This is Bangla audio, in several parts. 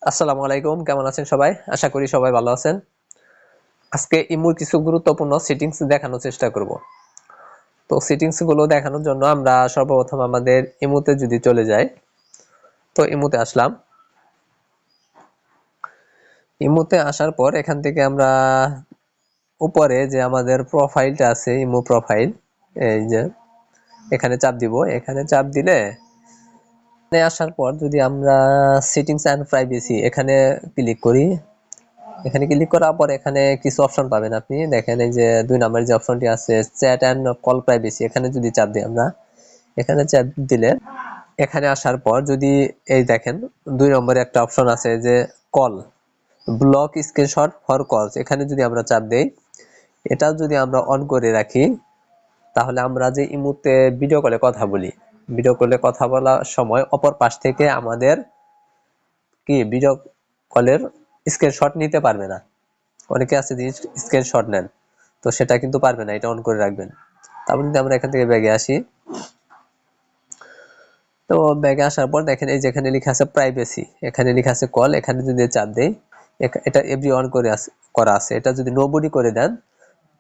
আসসালামু আলাইকুম, কেমন আছেন সবাই? আশা করি সবাই ভালো আছেন। আজকে ইমোর কিছু গুরুত্বপূর্ণ সেটিংস দেখানোর চেষ্টা করব। তো সেটিংস গুলো দেখানোর জন্য আমরা সর্বপ্রথম আমাদের ইমোতে যদি চলে যাই, তো ইমোতে আসলাম। ইমোতে আসার পর এখান থেকে আমরা উপরে যে আমাদের প্রোফাইলটা আছে, ইমো প্রোফাইল, এই যে এখানে চাপ দিব। এখানে চাপ দিলে আসার পর যদি আমরা সেটিংস এন্ড প্রাইভেসি এখানে ক্লিক করি, এখানে ক্লিক করার পর এখানে কিছু অপশন পাবেন আপনি। দেখেন এই যে 2 নম্বরের যে অপশনটি আছে চ্যাট এন্ড কল প্রাইভেসি, এখানে যদি চাপ দিই আমরা, এখানে চাপ দিলে এখানে আসার পর যদি এই দেখেন 2 নম্বরে একটা অপশন আছে যে কল, ব্লক স্ক্রিনশট ফর কলস, এখানে যদি আমরা চাপ দেই, এটা যদি আমরা অন করে রাখি, তাহলে আমরা যে ইমোতে ভিডিও কলে কথা বলি, ভিডিও কলে কথা বলার সময় অপর পাশ থেকে আমাদের কি ভিডিও কলের স্ক্রিনশট নিতে পারবে না। অনেকে আছে যে স্ক্রিনশট নেন, তো সেটা কিন্তু পারবে না, এটা অন করে রাখবেন। তারপর যদি আমরা এখান থেকে ব্যাগে আসি, তো ব্যাগে আসার পর দেখেন এই যেখানে লেখা আছে প্রাইভেসি, এখানে লেখা আছে কল, এখানে যদি চাপ দেই, এটা এভরি অন করা আছে, এটা যদি নোবডি করে দেন,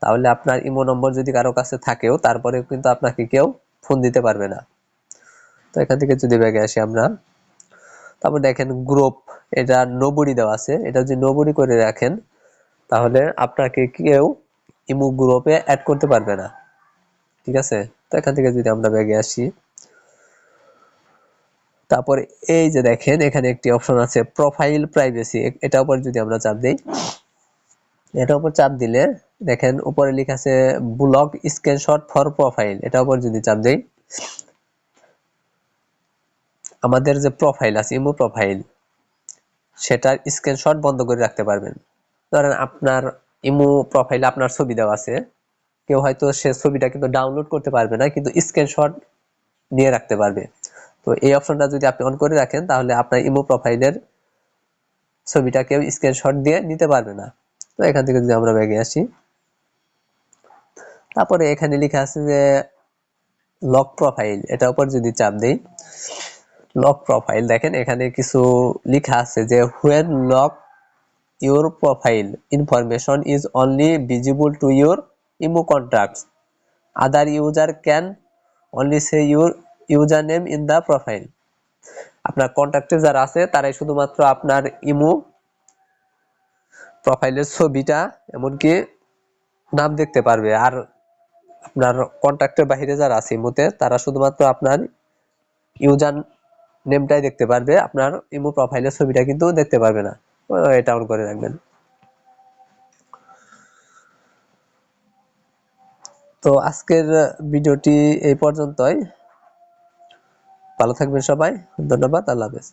তাহলে আপনার ইমো নম্বর যদি কারো কাছে থাকেও তারপরে কিন্তু আপনাকে কেউ ফোন দিতে পারবে না। তো এখান থেকে যদি ব্যাগে আসি আমরা, তারপর দেখেন গ্রুপ, এটা নোবডি দেওয়া আছে, এটা যদি নোবডি করে রাখেন তাহলে আপনাকে কেউ ইমো গ্রুপে অ্যাড করতে পারবে না। ঠিক আছে, তো এখান থেকে যদি আমরা ব্যাগে আসি, তারপর এই যে দেখেন এখানে একটি অপশন আছে প্রোফাইল প্রাইভেসি, এটার উপর যদি আমরা চাপ দেই, এটার উপর চাপ দিলে দেখেন উপরে লেখা আছে ব্লক স্ক্রিনশট ফর প্রোফাইল, এটার উপর যদি চাপ দেই, আমাদের যে প্রোফাইল আছে ইমো প্রোফাইল, সেটার স্ক্রিনশট বন্ধ করে রাখতে পারবেন। ধরেন আপনার ইমো প্রোফাইলে আপনার ছবি দেওয়া আছে, কেউ হয়তো সে ছবিটা কিন্তু ডাউনলোড করতে পারবে না, কিন্তু স্ক্রিনশট নিয়ে রাখতে পারবে। তো এই অপশনটা যদি আপনি অন করে রাখেন তাহলে আপনার ইমো প্রোফাইলের ছবিটা কেউ স্ক্রিনশট দিয়ে নিতে পারবে না। তো এখান থেকে যদি আমরা ব্যাগে আসি, তারপরে এখানে লেখা আছে যে লক প্রোফাইল, এটার উপর যদি চাপ দেই, লক প্রোফাইল দেখেন এখানে কিছু লেখা আছে যে when lock your profile information is only visible to your IMO contacts, other user can only see your username in the profile। আপনার কন্টাক্টে যারা আছে তারাই শুধুমাত্র আপনার ইমো প্রোফাইলের ছবিটা এমনকি নাম দেখতে পারবে, আর আপনার কন্টাক্টের বাইরে যারা আছে ইমোতে তারা শুধুমাত্র আপনার ইউজার নেমটাই দেখতে পারবে, আপনার ইমো প্রোফাইলের ছবিটা কিন্তু দেখতে পারবে না। এটা অন করে রাখবেন। তো আজকের ভিডিওটি এই পর্যন্তই। ভালো থাকবেন সবাই, ধন্যবাদ, আল্লাহ হাফেজ।